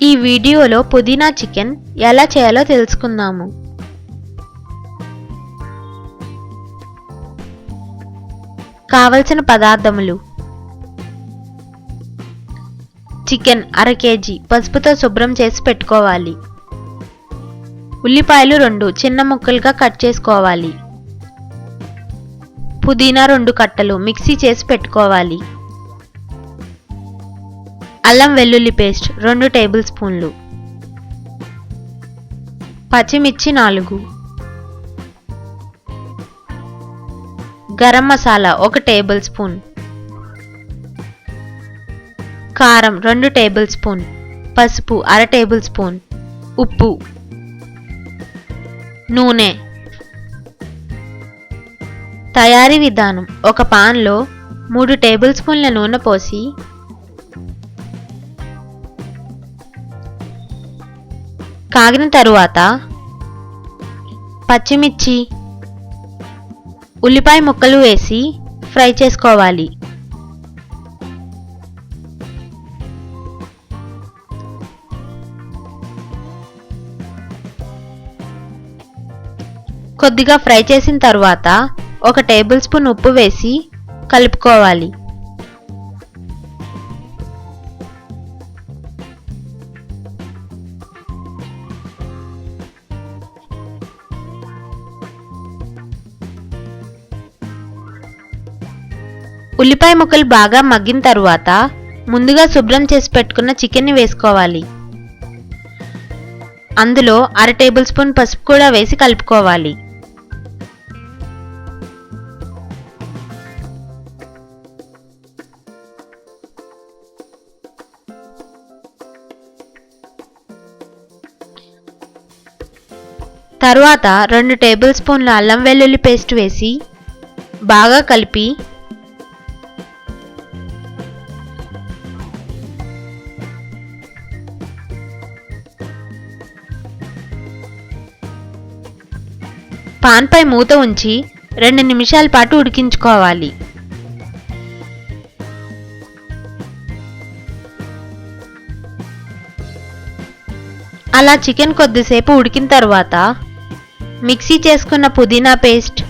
ఈ వీడియోలో పుదీనా చికెన్ ఎలా చేయాలో తెలుసుకుందాము. కావలసిన పదార్థములు: చికెన్ 1/2 కేజీ పసుపుతో శుభ్రం చేసి పెట్టుకోవాలి. ఉల్లిపాయలు 2 చిన్న ముక్కలుగా కట్ చేసుకోవాలి. పుదీనా 2 కట్టలు మిక్సీ చేసి పెట్టుకోవాలి. అల్లం వెల్లుల్లి పేస్ట్ 2 టేబుల్ స్పూన్లు. పచ్చిమిర్చి 4. Garam masala 1 table spoon. కారం 2 టేబుల్ స్పూన్. పసుపు 1/2 టేబుల్ స్పూన్. ఉప్పు. నూనె. తయారీ విధానం: ఒక పాన్లో 3 టేబుల్ స్పూన్ల నూనె పోసి కాగిన తరువాత పచ్చిమిర్చి, ఉల్లిపాయ ముక్కలు వేసి ఫ్రై చేసుకోవాలి. కొద్దిగా ఫ్రై చేసిన తరువాత 1 టేబుల్ స్పూన్ ఉప్పు వేసి కలుపుకోవాలి. ఉల్లిపాయ ముక్కలు బాగా మగ్గిన తరువాత ముందుగా శుభ్రం చేసి పెట్టుకున్న చికెన్ని వేసుకోవాలి. అందులో 1/2 టేబుల్ స్పూన్ పసుపు కూడా వేసి కలుపుకోవాలి. తరువాత 2 టేబుల్ స్పూన్ల అల్లం వెల్లుల్లి పేస్ట్ వేసి బాగా కలిపి పాన్ పై మూత ఉంచి 2 నిమిషాల పాటు ఉడికించుకోవాలి. అలా చికెన్ కొద్దిసేపు ఉడికిన తర్వాత మిక్సీ చేసుకున్న పుదీనా పేస్ట్,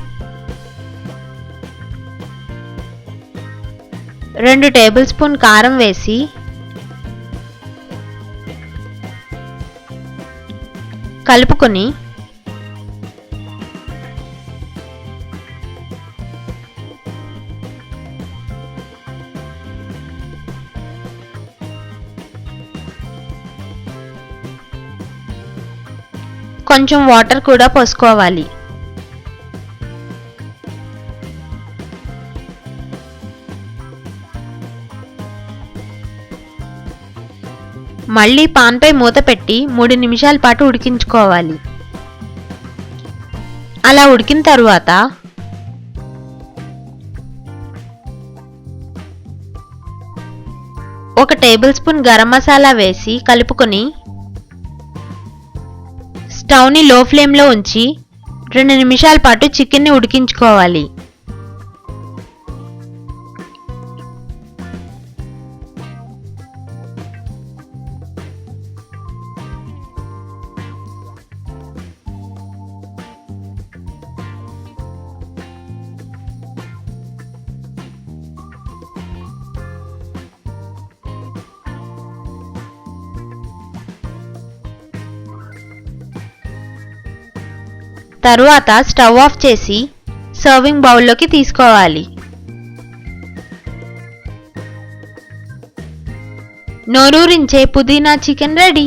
2 టేబుల్ స్పూన్ కారం వేసి కలుపుకొని కొంచెం వాటర్ కూడా పోసుకోవాలి. మళ్ళీ పాన్ పై మూత పెట్టి 3 నిమిషాల పాటు ఉడికించుకోవాలి. అలా ఉడికిన తరువాత 1 టేబుల్ స్పూన్ గరం మసాలా వేసి కలుపుకొని స్టవ్ని లో ఫ్లేమ్లో ఉంచి 2 నిమిషాల పాటు చికెన్ని ఉడికించుకోవాలి. తరువాత స్టవ్ ఆఫ్ చేసి సర్వింగ్ బౌల్లోకి తీసుకోవాలి. నోరూరించే పుదీనా చికెన్ రెడీ.